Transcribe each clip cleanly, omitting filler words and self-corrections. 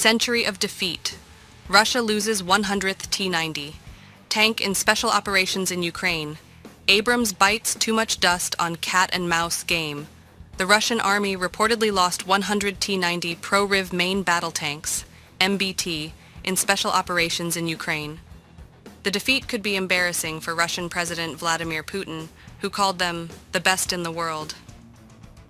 Century of defeat. Russia loses 100th T-90. Tank in special operations in Ukraine. Abrams bites too much dust on cat and mouse game. The Russian army reportedly lost 100 T-90 Proryv main battle tanks, MBT, in special operations in Ukraine. The defeat could be embarrassing for Russian President Vladimir Putin, who called them the best in the world.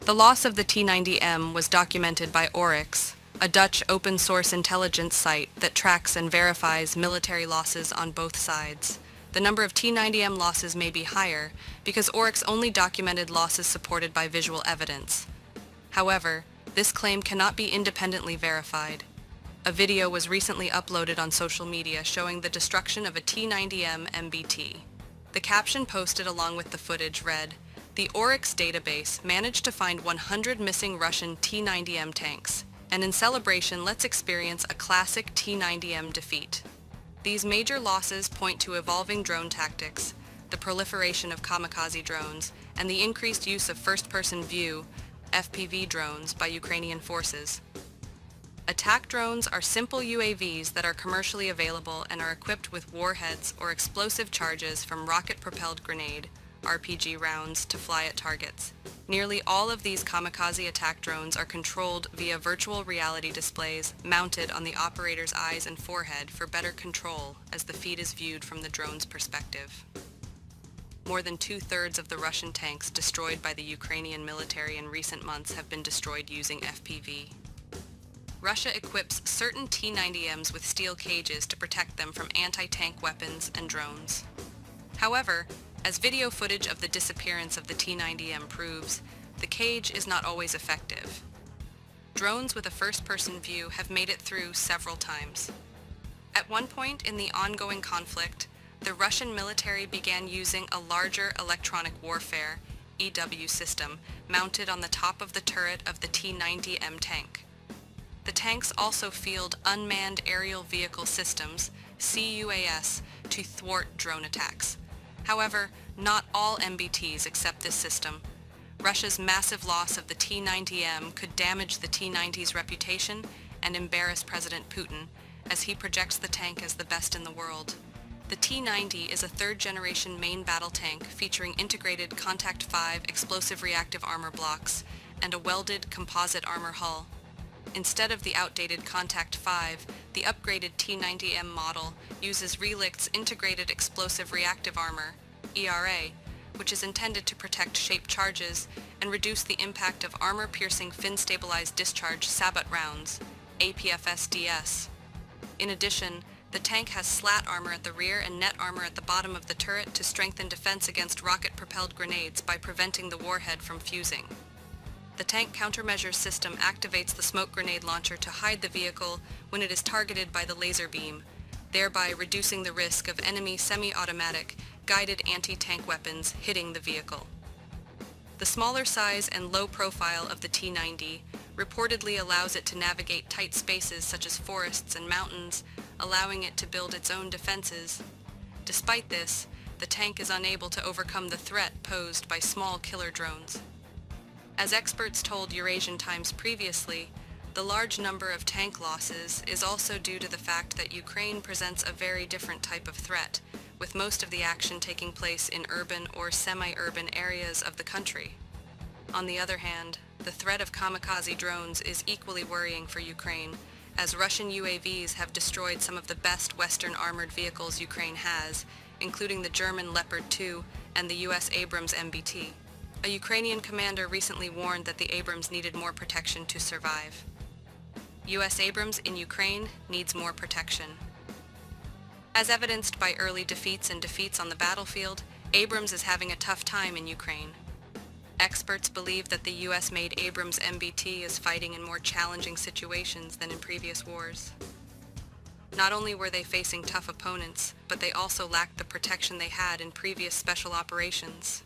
The loss of the T-90M was documented by Oryx, a Dutch open-source intelligence site that tracks and verifies military losses on both sides. The number of T-90M losses may be higher because Oryx only documented losses supported by visual evidence. However, this claim cannot be independently verified. A video was recently uploaded on social media showing the destruction of a T-90M MBT. The caption posted along with the footage read, "The Oryx database managed to find 100 missing Russian T-90M tanks, and in celebration let's experience a classic T-90M defeat." These major losses point to evolving drone tactics, the proliferation of kamikaze drones, and the increased use of first-person view, FPV drones, by Ukrainian forces. Attack drones are simple UAVs that are commercially available and are equipped with warheads or explosive charges from Rocket-Propelled Grenade, RPG rounds, to fly at targets. Nearly all of these kamikaze attack drones are controlled via virtual reality displays mounted on the operator's eyes and forehead for better control as the feed is viewed from the drone's perspective. More than 2/3 of the Russian tanks destroyed by the Ukrainian military in recent months have been destroyed using FPV. Russia equips certain T-90Ms with steel cages to protect them from anti-tank weapons and drones. However, as video footage of the disappearance of the T-90M proves, the cage is not always effective. Drones with a first-person view have made it through several times. At one point in the ongoing conflict, the Russian military began using a larger electronic warfare (EW) system mounted on the top of the turret of the T-90M tank. The tanks also field unmanned aerial vehicle systems, CUAS, to thwart drone attacks. However, not all MBTs accept this system. Russia's massive loss of the T-90M could damage the T-90's reputation and embarrass President Putin, as he projects the tank as the best in the world. The T-90 is a third-generation main battle tank featuring integrated Contact 5 explosive reactive armor blocks and a welded composite armor hull. Instead of the outdated Contact 5, the upgraded T-90M model uses Relict's Integrated Explosive Reactive Armor, ERA, which is intended to protect shaped charges and reduce the impact of armor-piercing fin-stabilized discharge sabot rounds, APFSDS. In addition, the tank has slat armor at the rear and net armor at the bottom of the turret to strengthen defense against rocket-propelled grenades by preventing the warhead from fusing. The tank countermeasures system activates the smoke grenade launcher to hide the vehicle when it is targeted by the laser beam, thereby reducing the risk of enemy semi-automatic, guided anti-tank weapons hitting the vehicle. The smaller size and low profile of the T-90 reportedly allows it to navigate tight spaces such as forests and mountains, allowing it to build its own defenses. Despite this, the tank is unable to overcome the threat posed by small killer drones. As experts told Eurasian Times previously, the large number of tank losses is also due to the fact that Ukraine presents a very different type of threat, with most of the action taking place in urban or semi-urban areas of the country. On the other hand, the threat of kamikaze drones is equally worrying for Ukraine, as Russian UAVs have destroyed some of the best Western armored vehicles Ukraine has, including the German Leopard 2 and the US Abrams MBT. A Ukrainian commander recently warned that the Abrams needed more protection to survive. US Abrams in Ukraine needs more protection. As evidenced by early defeats and defeats on the battlefield, Abrams is having a tough time in Ukraine. Experts believe that the US-made Abrams MBT is fighting in more challenging situations than in previous wars. Not only were they facing tough opponents, but they also lacked the protection they had in previous special operations.